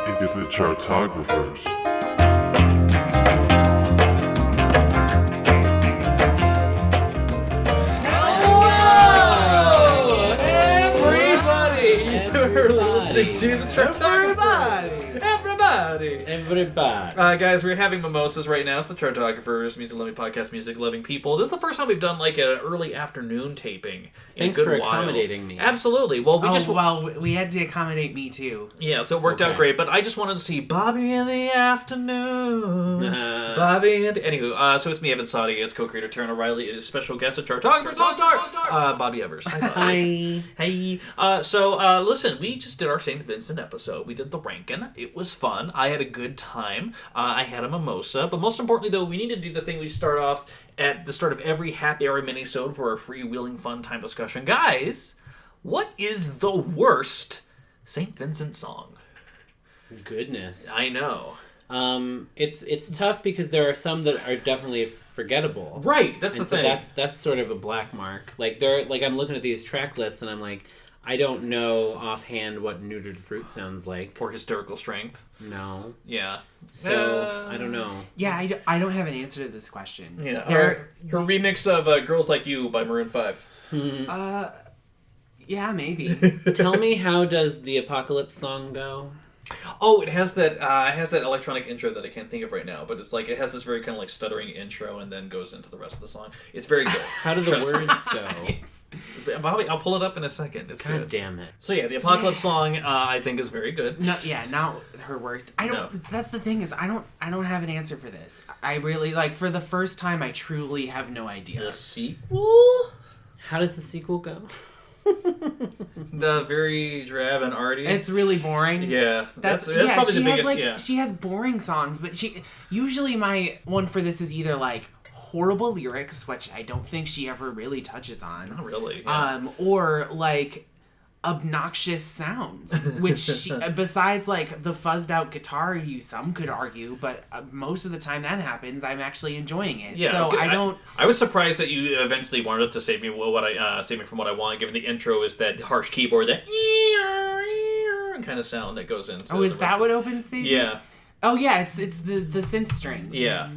It's the Chartographers. Hello, everybody! You're listening to the Chartographers. Everybody. Guys, we're having mimosas right now. It's the Chartographers, music loving podcast, music loving people. This is the first time we've done like an early afternoon taping. Thanks for accommodating me. Absolutely. Well, we had to accommodate me too. Yeah, so it worked out great. But I just wanted to see Bobby in the afternoon. Bobby and anywho, so it's me, Evan Sadi. It's co-creator Taran O'Reilly. It is special guest at Chartographers All-Star, Bobby Evers. Hi. Hey. Listen, we just did our St. Vincent episode. We did the ranking. It was fun. I had a good time. I had a mimosa. But most importantly, though, we need to do the thing we start off at the start of every Happy Hour Minisode for our freewheeling fun time discussion. Guys, what is the worst St. Vincent song? Goodness. I know. It's tough because there are some that are definitely forgettable. Right, that's the thing. That's sort of a black mark. I'm looking at these track lists and I'm like, I don't know offhand what Neutered Fruit sounds like. Or Hysterical Strength. No. Yeah. So, I don't know. Yeah, I don't have an answer to this question. Yeah. Her remix of Girls Like You by Maroon 5. Yeah, maybe. Tell me, how does the Apocalypse song go? Oh, it has that electronic intro that I can't think of right now, but it's like it has this very kind of like stuttering intro and then goes into the rest of the song. It's very good. How do the words go? Bobby, I'll pull it up in a second. It's God good. damn it. So yeah, the Apocalypse song I think is very good. Not her worst. That's the thing is I don't have an answer for this. I really for the first time I truly have no idea. The sequel? How does the sequel go? The very drab and arty. It's really boring. Yeah, that's probably the biggest. She has boring songs, but usually my one for this is either like horrible lyrics, which I don't think she ever really touches on. Not really. Yeah. Or like obnoxious sounds, which besides like the fuzzed out guitar, some could argue, but most of the time that happens, I'm actually enjoying it. Yeah, so I was surprised that you eventually wanted to save me save me from what I want. Given the intro is that harsh keyboard, that kind of sound that goes into. Oh, is that what opens Save Me? Yeah. Oh yeah, it's the synth strings. Yeah.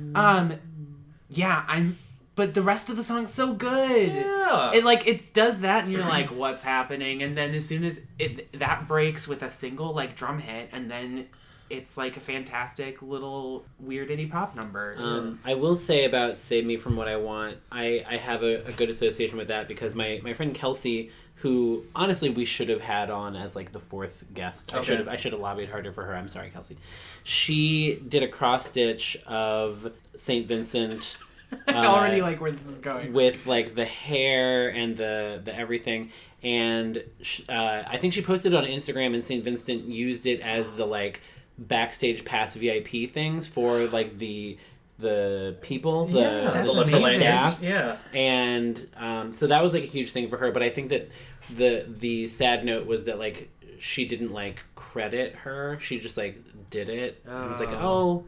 But the rest of the song's so good. Yeah. It does that and you're like, what's happening? And then as soon as that breaks with a single like drum hit, and then it's like a fantastic little weird indie pop number. I will say about Save Me From What I Want, I have a good association with that because my friend Kelsey, who honestly we should have had on as like the fourth guest. Okay. I should have lobbied harder for her. I'm sorry, Kelsey. She did a cross stitch of St. Vincent. I already like where this is going. With like the hair and the everything, and I think she posted it on Instagram, and St. Vincent used it as the like backstage pass VIP things for like the people, the staff. Yeah. And so that was like a huge thing for her. But I think that the sad note was that like she didn't like credit her. She just like did it. I was like, oh.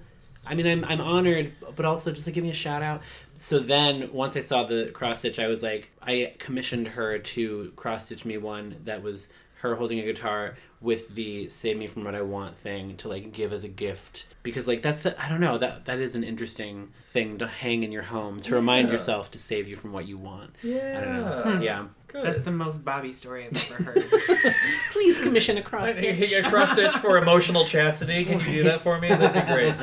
I mean, I'm honored, but also just like give me a shout out. So then once I saw the cross stitch, I was like, I commissioned her to cross stitch me one that was her holding a guitar with the Save Me From What I Want thing to like give as a gift, because like I don't know, that is an interesting thing to hang in your home to remind yourself to save you from what you want. Yeah. I don't know. Yeah. Good. That's the most Bobby story I've ever heard. Please commission a cross stitch. A cross stitch for emotional chastity. Can you do that for me? That'd be great.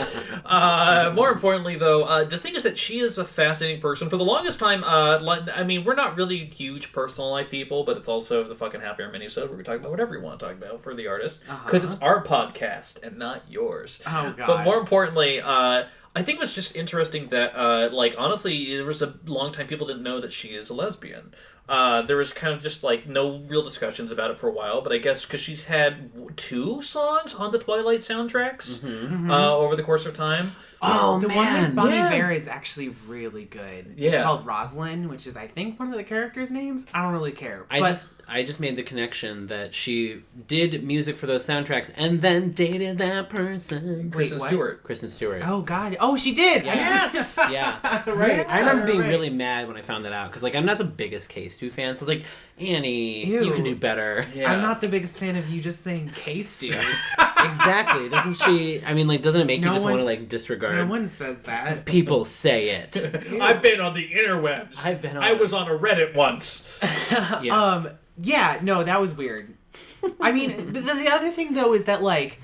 More importantly, though, the thing is that she is a fascinating person. For the longest time, I mean, we're not really huge personal life people, but it's also the fucking Happy Hour Minisode where we talk about whatever we want to talk about for the artist, because it's our podcast and not yours. Oh God! But more importantly, I think it was just interesting that, honestly, there was a long time people didn't know that she is a lesbian. There was kind of just, no real discussions about it for a while, but I guess because she's had 2 songs on the Twilight soundtracks over the course of time. Oh, the one with Bobby Evers is actually really good. Yeah. It's called Rosalind, which is, I think, one of the characters' names. I don't really care. I I just made the connection that she did music for those soundtracks and then dated that person. Kristen what? Stewart. Kristen Stewart. Oh God! Oh, she did. Yeah. Yes! Yeah. Right. I remember being Right. really mad when I found that out because, like, I'm not the biggest K-Stu fan. So I was like, Annie, Ew. you can do better. Yeah. I'm not the biggest fan of you just saying K-Stu. Exactly. Doesn't she? I mean, like, doesn't it make No you just one- want to, like, disregard? No one says that. People say it. I've been on the interwebs. I was on a Reddit once. Yeah. Yeah, no, that was weird. I mean, the other thing though is that, like,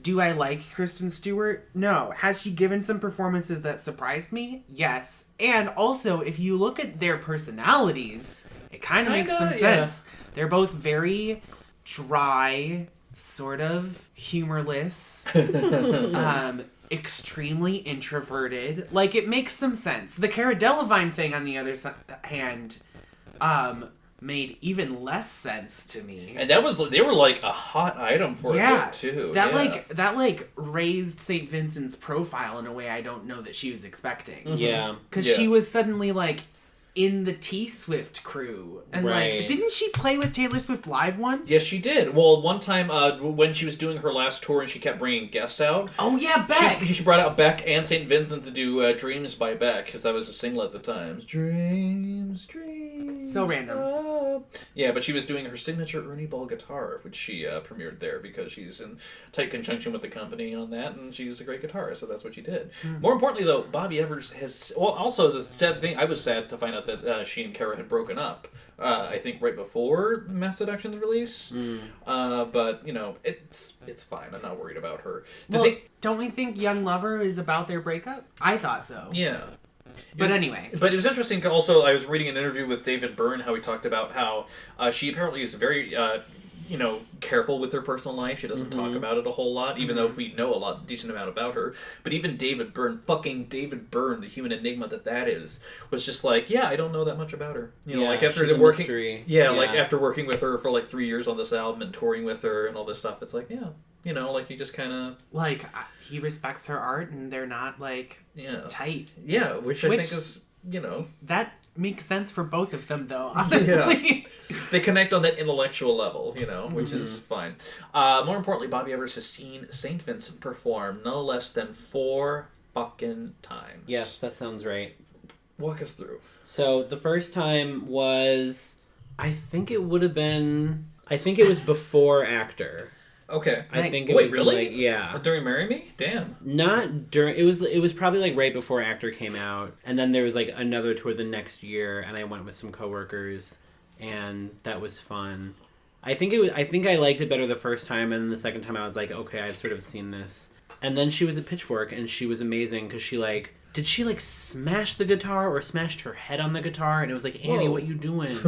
do I like Kristen Stewart? No. Has she given some performances that surprised me? Yes. And also, if you look at their personalities, it kind of makes some Kinda, sense. They're both very dry, sort of humorless, extremely introverted. Like, it makes some sense. The Cara Delevingne thing, on the other hand, made even less sense to me. And they were like a hot item for Yeah, it too. that raised St. Vincent's profile in a way I don't know that she was expecting. Yeah. Because Yeah. she was suddenly, like, in the T-Swift crew. And, Right. like, didn't she play with Taylor Swift live once? Yes, she did. Well, one time when she was doing her last tour and she kept bringing guests out. Oh, yeah, Beck! She brought out Beck and St. Vincent to do Dreams by Beck, because that was a single at the time. Dreams. So random. Yeah, but she was doing her signature Ernie Ball guitar, which she premiered there because she's in tight conjunction with the company on that, and she's a great guitarist, so that's what she did. More importantly, though, Bobby Evers has... Well, also, the sad thing, I was sad to find out that she and Cara had broken up. I think right before Mass Seduction's release. But, you know, it's fine. I'm not worried about her. Don't we think Young Lover is about their breakup? I thought so. Yeah. But anyway. But it was interesting. Also, I was reading an interview with David Byrne, how he talked about how she apparently is very, careful with her personal life. She doesn't talk about it a whole lot, even though we know decent amount about her. But even David Byrne, the human enigma that is, was just like, yeah, I don't know that much about her. You know, Yeah, like after she's a working, mystery. like after working with her for like 3 years on this album and touring with her and all this stuff, it's like, yeah. You know, like he just kind of... Like, he respects her art and they're not, like, tight. Yeah, which I think is, That makes sense for both of them, though, honestly. Yeah. They connect on that intellectual level, which is fine. More importantly, Bobby Evers has seen St. Vincent perform no less than 4 fucking times. Yes, that sounds right. Walk us through. So the first time was... I think it was before Actor. Okay. I think it Wait, was really? yeah. During Marry Me? Damn. Not during. It was probably like right before Actor came out, and then there was like another tour the next year, and I went with some coworkers, and that was fun. I think I liked it better the first time, and then the second time I was like, okay, I've sort of seen this. And then she was at Pitchfork, and she was amazing because she like. Did she, like, smash the guitar or smashed her head on the guitar? And it was like, Annie, Whoa. what you doing?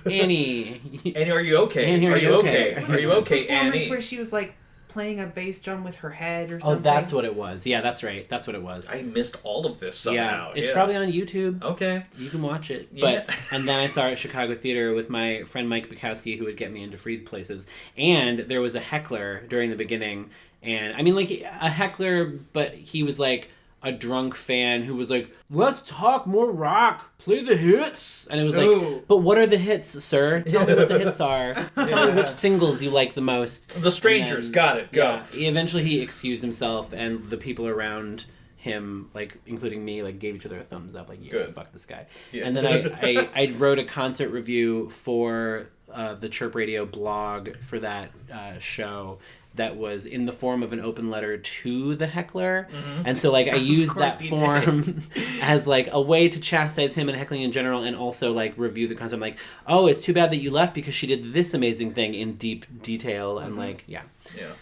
Annie. Annie, are you okay? Annie, are you okay? Was Are it you a okay, performance Annie? where she was, like, playing a bass drum with her head or Oh, something? that's what it was. Yeah, that's right. That's what it was. I missed all of this somehow. Yeah, it's probably on YouTube. Okay. You can watch it. Yeah. But and then I saw it at Chicago Theater with my friend Mike Bukowski, who would get me into free places. And there was a heckler during the beginning. And, I mean, like, a heckler, but he was, like, a drunk fan who was like, let's talk more rock, play the hits. And it was like, but what are the hits, sir? Tell me what the hits are. Tell me which singles you like the most. The Strangers, then, got it, go. Yeah, eventually he excused himself, and the people around him, like, including me, like, gave each other a thumbs up, like, yeah, Good. fuck this guy. Yeah. And then I wrote a concert review for the CHIRP Radio blog for that show that was in the form of an open letter to the heckler. And so, like, I used that form as, like, a way to chastise him and heckling in general, and also, like, review the concert. I'm like, oh, it's too bad that you left because she did this amazing thing in deep detail, and, like, yeah. Yeah.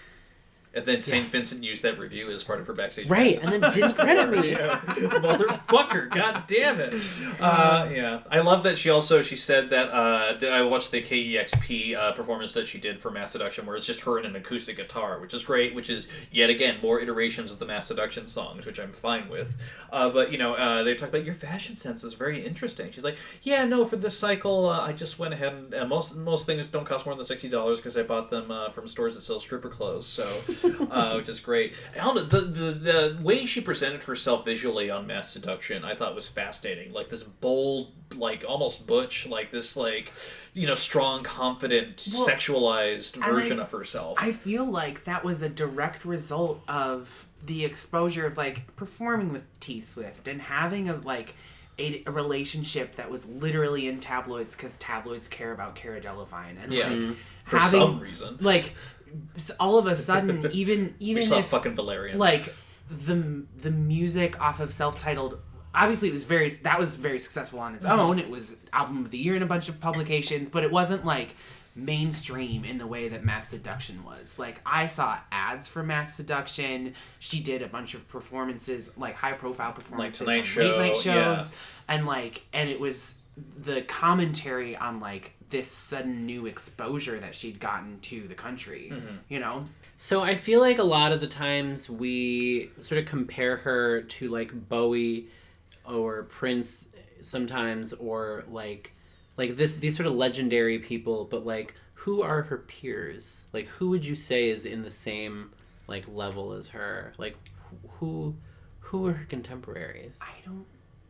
And then St. Vincent used that review as part of her backstage Right, pass. and then didn't credit me. Motherfucker, god damn it. Yeah. I love that she said that I watched the KEXP performance that she did for Mass Seduction, where it's just her and an acoustic guitar, which is great, which is, yet again, more iterations of the Mass Seduction songs, which I'm fine with. But, they talk about your fashion sense is very interesting. She's like, yeah, no, for this cycle, I just went ahead and most things don't cost more than $60 because I bought them from stores that sell stripper clothes, so... which is great. I don't know, the way she presented herself visually on Mass Seduction, I thought was fascinating. Like this bold, like almost butch, like this like, strong, confident, sexualized version of herself. I feel like that was a direct result of the exposure of like performing with T Swift and having a relationship that was literally in tabloids because tabloids care about Cara Delevingne and for having, some reason, all of a sudden even we saw if fucking Valerian, the music off of self-titled, obviously that was very successful on its own. It was album of the year in a bunch of publications, but it wasn't like mainstream in the way that Mass Seduction was. Like, I saw ads for Mass Seduction. She did a bunch of performances, like high profile performances, like Tonight on late night Show, shows, and it was the commentary on like this sudden new exposure that she'd gotten to the country. So I feel like a lot of the times we sort of compare her to like Bowie or Prince sometimes, or like these sort of legendary people, but like, who are her peers? Like, who would you say is in the same like level as her? Like, who are her contemporaries? I don't.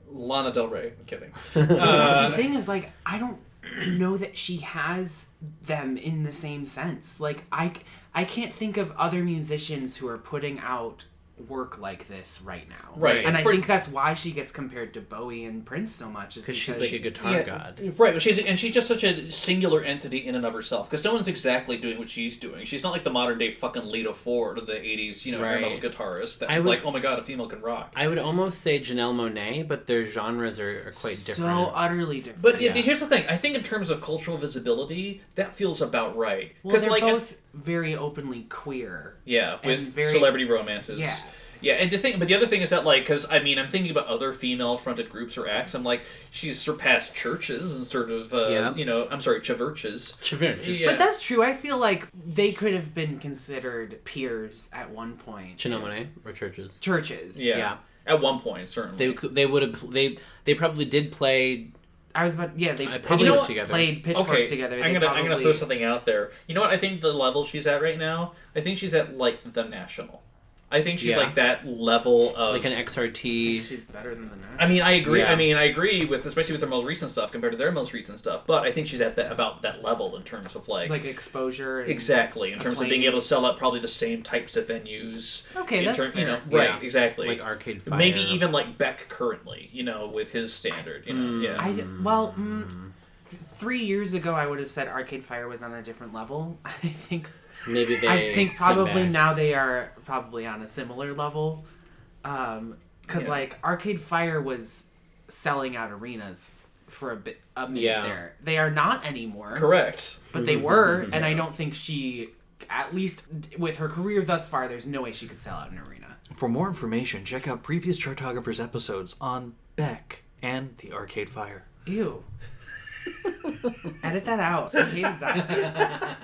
Lana Del Rey. I'm kidding. That's the thing is, like, I don't know that she has them in the same sense. Like, I can't think of other musicians who are putting out work like this right now. Right. And I think that's why she gets compared to Bowie and Prince so much. Because she's like a guitar god. Right. She's just such a singular entity in and of herself. Because no one's exactly doing what she's doing. She's not like the modern day fucking Lita Ford or the 80s, hair metal guitarist. That's like, oh my god, a female can rock. I would almost say Janelle Monáe, but their genres are quite different. So utterly different. But here's the thing. I think in terms of cultural visibility, that feels about right. Well, they're both very openly queer. Yeah, with celebrity romances. Yeah. Yeah, and the other thing is that, like, because, I mean, I'm thinking about other female-fronted groups or acts, I'm like, she's surpassed churches and sort of, chiverches. Chiverches. Yeah. But that's true. I feel like they could have been considered peers at one point. Janelle Monáe or churches? Churches. Yeah. At one point, certainly. They would have, they probably did play... I was about, they probably worked together. played Pitchfork together. I'm gonna throw something out there. You know what? I think the level she's at right now, I think she's at, like, the National. I think she's like that level of like an XRT. She's better than the National. I mean, I agree. Yeah. I mean, I agree with, especially with their most recent stuff compared to their most recent stuff. But I think she's at about that level in terms of like exposure. And exactly, in terms of being able to sell out probably the same types of venues. Okay, that's fair. Right, exactly. Like Arcade Fire. Maybe even like Beck currently, with his standard. 3 years ago, I would have said Arcade Fire was on a different level. I think. Maybe they. I think probably now they are probably on a similar level, because like Arcade Fire was selling out arenas for a minute there. They are not anymore. Correct. But they were, and I don't think she, at least with her career thus far, there's no way she could sell out an arena. For more information, check out previous Chartographers episodes on Beck and the Arcade Fire. Ew. Edit that out. I hated that.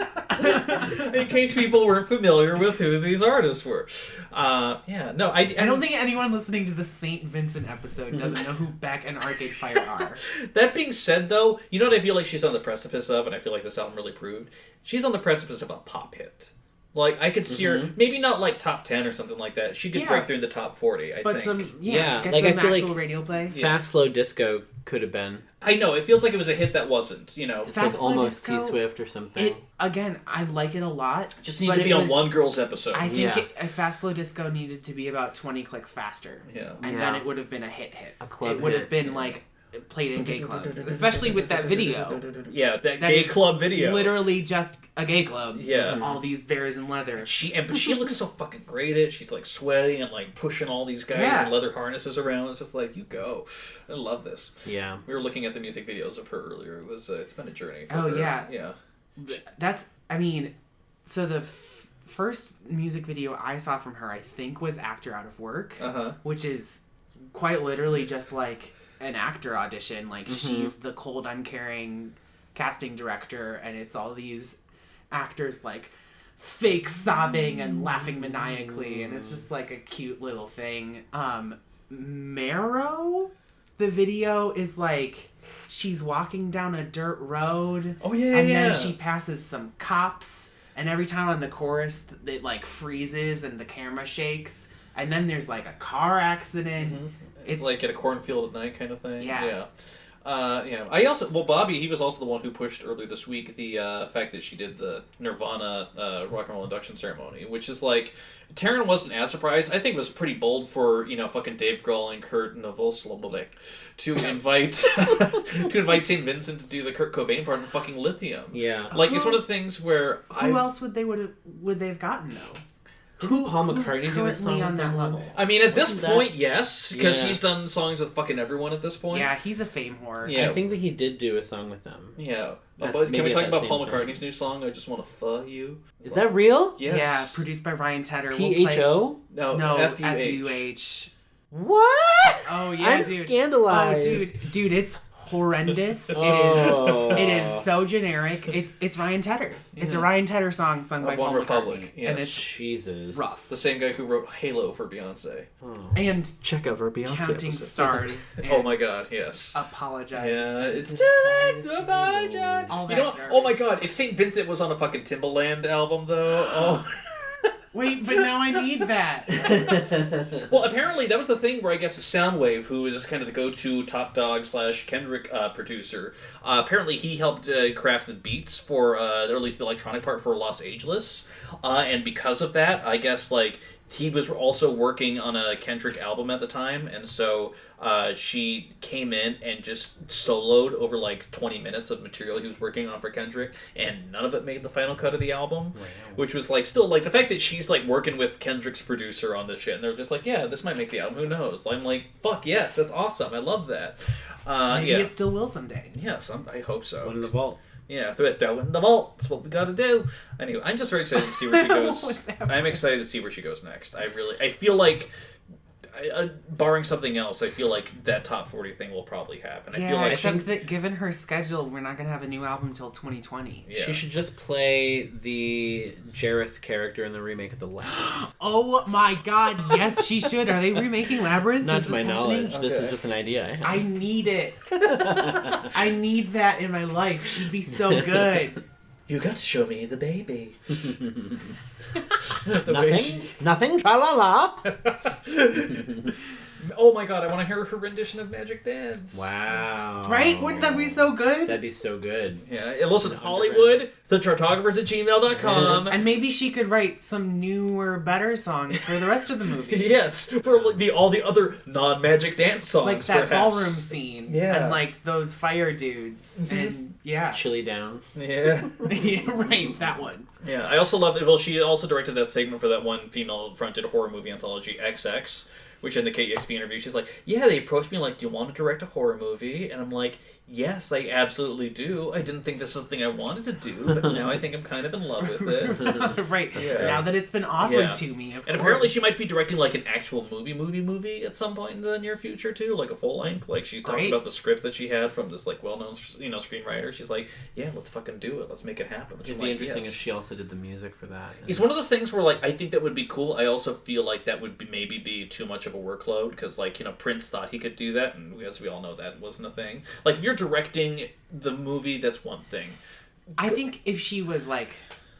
In case people weren't familiar with who these artists were. I don't think anyone listening to the St. Vincent episode doesn't know who Beck and Arcade Fire are. That being said, though, you know what I feel like she's on the precipice of, and I feel like this album really proved? She's on the precipice of a pop hit. Like, I could see her, maybe not like top 10 or something like that. She could break through in the top 40, I think. Get some like, I feel actual like radio play. Fast Slow Disco could have been. I know, it feels like it was a hit that wasn't, It's Fast like Slow almost Disco, T-Swift or something. Again, I like it a lot. Just need to be on one girl's episode. I think a Fast Slow Disco needed to be about 20 clicks faster. Yeah. And then it would have been a hit. A club It would have hit. been like played in gay clubs, especially with that video. Yeah, that gay club video. Literally just a gay club. Yeah. All these bears in leather. But she looks so fucking great at it. She's like sweating and like pushing all these guys in leather harnesses around. It's just like, you go. I love this. Yeah. We were looking at the music videos of her earlier. It was it's been a journey for Oh, her. yeah. Yeah. So the first music video I saw from her, I think, was Actor Out of Work, which is quite literally just like an actor audition. Like, she's the cold, uncaring casting director, and it's all these actors like fake sobbing and laughing maniacally, and it's just like a cute little thing. Marrow, the video is like she's walking down a dirt road. Oh yeah, and then she passes some cops and every time on the chorus, it like freezes and the camera shakes, and then there's like a car accident. Mm-hmm. It's like at a cornfield at night kind of thing. Yeah. Bobby, he was also the one who pushed earlier this week the fact that she did the Nirvana rock and roll induction ceremony, which is like, Taran wasn't as surprised. I think it was pretty bold for, fucking Dave Grohl and Kurt Novoslavik to invite St. Vincent to do the Kurt Cobain part in fucking Lithium. Yeah. Like, it's one of the things where who else would they have gotten though? Paul McCartney do a currently song on on that that level? level? I mean, at this Wasn't that- point, yes, because Yeah. he's done songs with fucking everyone at this point. Yeah, he's a fame whore. Yeah. I think that he did do a song with them. Yeah. At- But can maybe we at talk that about same Paul time. McCartney's new song, I Just Want to Fuh You? Is that real? Yes. Yeah, produced by Ryan Tedder. PHO? No, F-U-H. F-U-H. What? Oh yeah, I'm dude. scandalized. Oh, dude, it's horrendous. Oh. It is so generic. It's Ryan Tedder. It's a Ryan Tedder song sung by Of One Paul Republic, McCartney, yes. and it's Jesus. rough. The same guy who wrote Halo for Beyonce. And Check out our Beyonce Counting episode. Stars. And Oh my god, yes. Apologize. Yeah, it's too late to apologize. All You know that what? Oh my garbage. god, if St. Vincent was on a fucking Timbaland album, though, oh... Wait, but now I need that. Well, apparently that was the thing where I guess Soundwave, who is kind of the go-to Top Dog / Kendrick producer, apparently he helped craft the beats for, or at least the electronic part for Los Angeles, and because of that, I guess, like, he was also working on a Kendrick album at the time, and so she came in and just soloed over like 20 minutes of material he was working on for Kendrick, and none of it made the final cut of the album, which was like still like the fact that she's like working with Kendrick's producer on this shit, and they're just like, yeah, this might make the album, who knows? I'm like, fuck yes, that's awesome, I love that. Maybe Yeah. it still will someday. Yes, I hope so. One in the vault. Yeah, throw it in the vault. That's what we got to do. Anyway, I'm just very excited to see where she goes. What's that? I'm excited to see where she goes next. I feel like, barring something else, I feel like that top 40 thing will probably happen. I Yeah, feel like except that given her schedule, we're not going to have a new album until 2020. yeah. She should just play the Jareth character in the remake of The Labyrinth. Oh my god, yes, she should. Are they remaking Labyrinth? Not Is to my this happening? knowledge. This Okay. is just an idea I have. I need it. I need that in my life. She'd be so good. You got to show me the baby. The way Nothing? Nothing? Tra-la-la? Oh my god, I want to hear her rendition of Magic Dance. Wow. Right? Wouldn't that be so good? That'd be so good. Yeah, and listen, Hollywood, thechartographers@gmail.com. And maybe she could write some newer, better songs for the rest of the movie. Yes, for like all the other non-Magic Dance songs, Like that perhaps. ballroom scene. Yeah. And like those fire dudes. And yeah. Chili down. Yeah. Yeah, right, that one. Yeah, I also love it. Well, she also directed that segment for that one female-fronted horror movie anthology, XX, which in the KEXP interview, she's like, yeah, they approached me like, do you want to direct a horror movie? And I'm like, yes, I absolutely do. I didn't think this is something I wanted to do, but now I think I'm kind of in love with it. Right. Yeah. Now that it's been offered Yeah. to me, of And apparently she might be directing like an actual movie at some point in the near future too, like a full length. Like she's talking Great. about the script that she had from this like well-known screenwriter. She's like, yeah, let's fucking do it. Let's make it happen. Which It'd I'm be like, interesting yes. if she also did the music for that. It's one of those things where like I think that would be cool. I also feel like that would maybe be too much of a workload because like Prince thought he could do that, and as we all know that wasn't a thing. Like if you're directing the movie, that's one thing. I think if she was like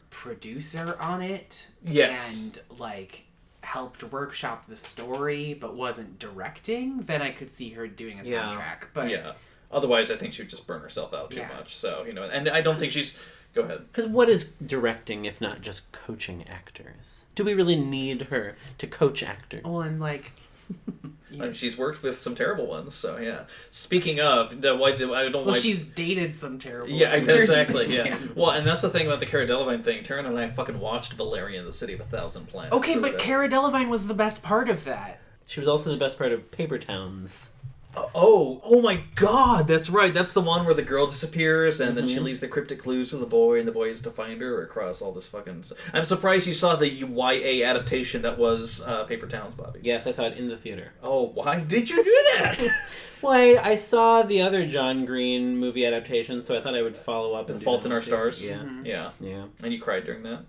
producer on it Yes. and like helped workshop the story but wasn't directing, then I could see her doing a Yeah. soundtrack. But Yeah. Otherwise, I think she would just burn herself out too Yeah. much. So and I don't think she's. Go ahead. Because what is directing if not just coaching actors? Do we really need her to coach actors? well, and like I mean, she's worked with some terrible ones, so yeah. Speaking of, I don't like. she's dated some terrible Yeah, actors. exactly. Yeah. Well, and that's the thing about the Cara Delevingne thing. Taran and I fucking watched Valerian, the City of a Thousand Planets. Okay, or but whatever. Cara Delevingne was the best part of that. She was also the best part of Paper Towns. Oh my God, that's right. That's the one where the girl disappears and then she leaves the cryptic clues for the boy, and the boy has to find her across all this fucking. I'm surprised you saw the YA adaptation that was Paper Towns, Bobby. Yes, I saw it in the theater. Oh, why did you do that? Why, I saw the other John Green movie adaptation, so I thought I would follow up and The do Fault that in Our one too. Stars. Yeah. Yeah. Yeah. And you cried during that.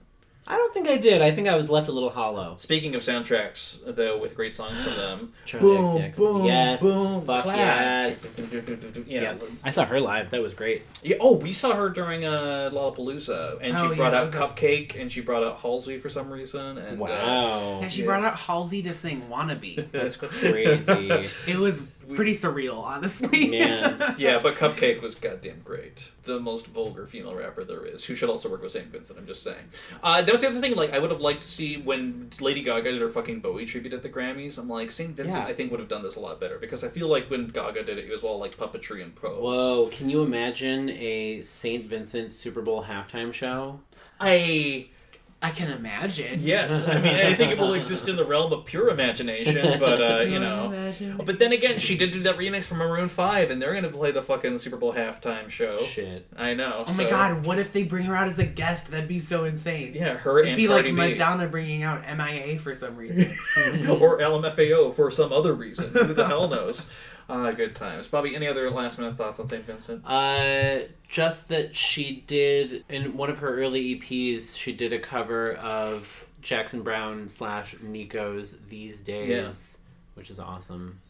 I don't think I did. I think I was left a little hollow. Speaking of soundtracks, though, with great songs from them. Charlie XCX. Boom, yes. boom, Fuck clap. yes. Yeah. Yeah. I saw her live. That was great. Yeah, oh, we saw her during Lollapalooza, and she brought out Cupcake, and she brought out Halsey for some reason. And, Wow. And she brought out Halsey to sing Wannabe. That's crazy. It was pretty surreal, honestly. Man. Yeah, but Cupcake was goddamn great. The most vulgar female rapper there is, who should also work with St. Vincent, I'm just saying. That was the other thing, like, I would have liked to see when Lady Gaga did her fucking Bowie tribute at the Grammys. I'm like, St. Vincent, Yeah. I think, would have done this a lot better, because I feel like when Gaga did it, it was all, like, puppetry and prose. Whoa, can you imagine a St. Vincent Super Bowl halftime show? I can imagine. Yes, I mean, I think it will exist in the realm of pure imagination, but, you know. But then again, she did do that remix for Maroon 5, and they're going to play the fucking Super Bowl halftime show. Shit. I know. Oh my god, what if they bring her out as a guest? That'd be so insane. Yeah, her It'd and be Cardi like B. Madonna bringing out MIA for some reason. Or LMFAO for some other reason. Who the hell knows? Good times. Bobby, any other last minute thoughts on St. Vincent? Just that she did, in one of her early EPs, she did a cover of Jackson Brown / Nico's These Days, which is awesome.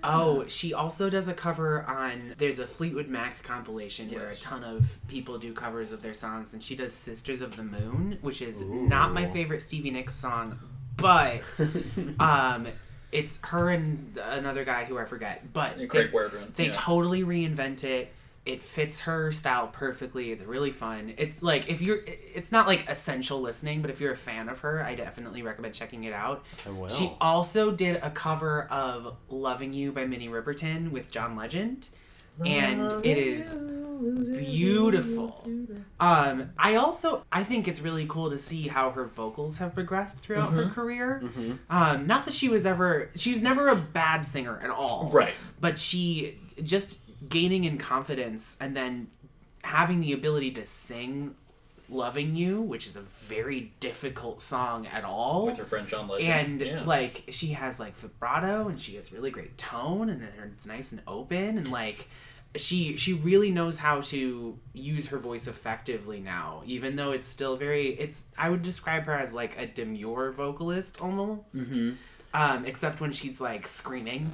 Oh, she also does a cover on, there's a Fleetwood Mac compilation where a ton of people do covers of their songs, and she does Sisters of the Moon, which is not my favorite Stevie Nicks song, but it's her and another guy who I forget, but And Craig Werdron. they totally reinvent it. It fits her style perfectly. It's really fun. It's like, it's not like essential listening, but if you're a fan of her, I definitely recommend checking it out. I will. She also did a cover of Loving You by Minnie Riperton with John Legend, and it is beautiful. I think it's really cool to see how her vocals have progressed throughout her career. Not that she's never a bad singer at all. Right. But she just gaining in confidence and then having the ability to sing Loving You, which is a very difficult song at all. With her friend John Legend. And, like, she has, like, vibrato, and she has really great tone, and it's nice and open, and, like, she really knows how to use her voice effectively now, even though it's still I would describe her as, like, a demure vocalist, almost. Except when she's, like, screaming.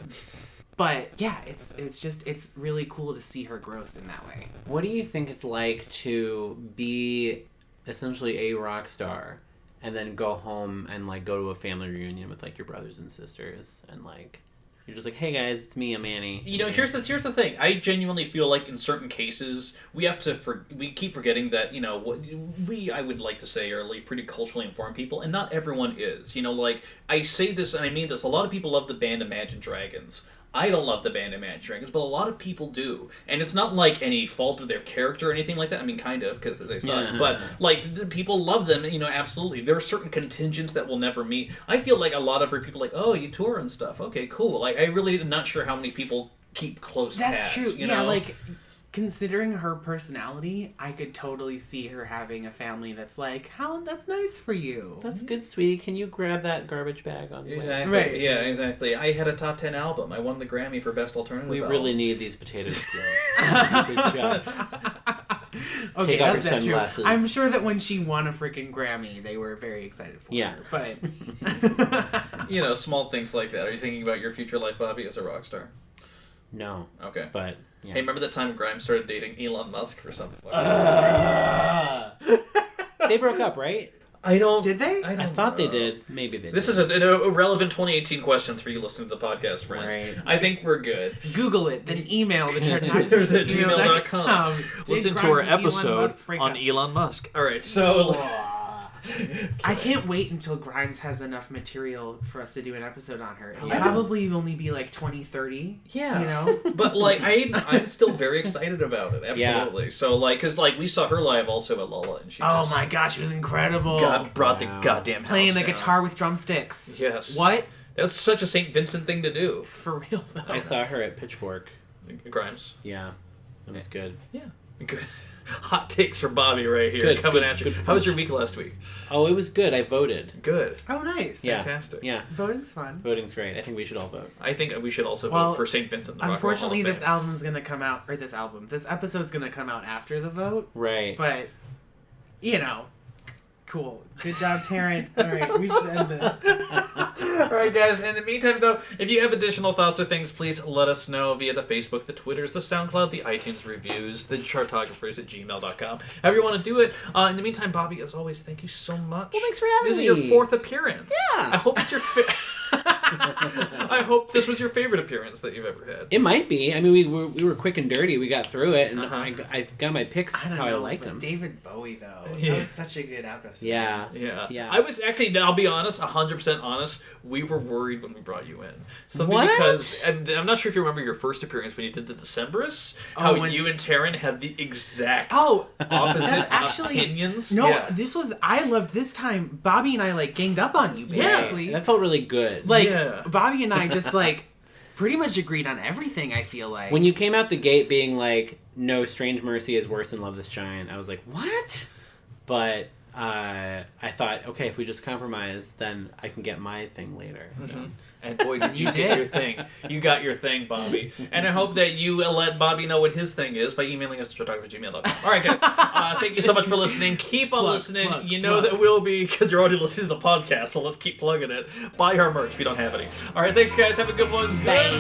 But yeah, it's really cool to see her growth in that way. What do you think it's like to be essentially a rock star and then go home and like go to a family reunion with like your brothers and sisters and like you're just like, hey guys, it's me, I'm Annie. You know, here's the thing. I genuinely feel like in certain cases we have to we keep forgetting that, you know, I would like to say are like pretty culturally informed people, and not everyone is. You know, like I say this and I mean this. A lot of people love the band Imagine Dragons. I don't love the band Imagine Dragons, but a lot of people do. And it's not like any fault of their character or anything like that. I mean, kind of, because they suck. Yeah. But, like, the people love them, you know, absolutely. There are certain contingents that will never meet. I feel like a lot of people like, oh, you tour and stuff. Okay, cool. Like, I really am not sure how many people keep close tabs. That's true. You Yeah, know? like, considering her personality, I could totally see her having a family that's like, that's nice for you. That's good, sweetie. Can you grab that garbage bag on the way? Exactly. Right. Yeah, exactly. I had a top 10 album. I won the Grammy for Best Alternative We Album. really need these potatoes to Okay, Take off that's your not true. sunglasses. I'm sure that when she won a freaking Grammy, they were very excited for Yeah. her. But You know, small things like that. Are you thinking about your future life, Bobby, as a rock star? No, Okay. but yeah. Hey, remember the time Grimes started dating Elon Musk for some fucking They broke up, right? I don't... did they? I thought they did. Maybe they This did. is a relevant 2018 questions for you listening to the podcast, friends. Right. I think we're good. Google it, then email the Here's at gmail.com. Listen to our episode on Elon Musk. All right, so... I can't wait until Grimes has enough material for us to do an episode on her. It'll Yeah. probably only be like 2030. Yeah. You know? But, like, I'm still very excited about it. Absolutely. Yeah. So, like, because, like, we saw her live also at Lolla, and she Oh just my gosh, it was incredible. brought Wow. the goddamn house Playing the down. guitar with drumsticks. Yes. What? That's such a St. Vincent thing to do. For real, though. I saw her at Pitchfork. Grimes. Yeah, it was good. Yeah. Good. Hot takes for Bobby right here. Good, Coming good, at you. good How was your week last week? Oh, it was good. I voted. Good. Oh, nice. Yeah. Fantastic. Yeah, Voting's fun. voting's great. I think we should all vote. I think we should also Well, vote for St. Vincent. The Rock and Roll Unfortunately, Hall of this Fame. album's gonna come out, or this episode's gonna come out after the vote, Right. but, you know, Cool. Good job, Taran. All right, we should end this. All right, guys. In the meantime, though, if you have additional thoughts or things, please let us know via the Facebook, the Twitters, the SoundCloud, the iTunes reviews, the chartographers at gmail.com. However you want to do it. In the meantime, Bobby, as always, thank you so much. Well, thanks for having This me. is your 4th appearance. Yeah. I hope it's your I hope this was your favorite appearance that you've ever had. It might be. I mean, we were quick and dirty. We got through it, and Uh-huh. I got my picks I don't how know, I liked but them. David Bowie, though. Yeah. That was such a good episode. Yeah. Yeah. I was actually, I'll be honest, 100% honest, we were worried when we brought you in. Simply What? because, and I'm not sure if you remember your first appearance when you did the Decemberists, how when- you and Taran had the exact Oh, opposite that's actually opinions. No, Yeah. this was I loved this time. Bobby and I like ganged up on you basically. That felt really good. Like Yeah. Bobby and I just like pretty much agreed on everything. I feel like When you came out the gate being like, no, Strange Mercy is worse than Love This Giant, I was like, what? But I thought, okay, if we just compromise, then I can get my thing later. So. Mm-hmm. And boy, did you You get did. your thing. You got your thing, Bobby. And I hope that you let Bobby know what his thing is by emailing us at chartographers@gmail.com. All right, guys. Thank you so much for listening. Keep on listening. You know that we'll be, because you're already listening to the podcast, so let's keep plugging it. Buy our merch. We don't have any. All right, thanks, guys. Have a good one. Goodbye.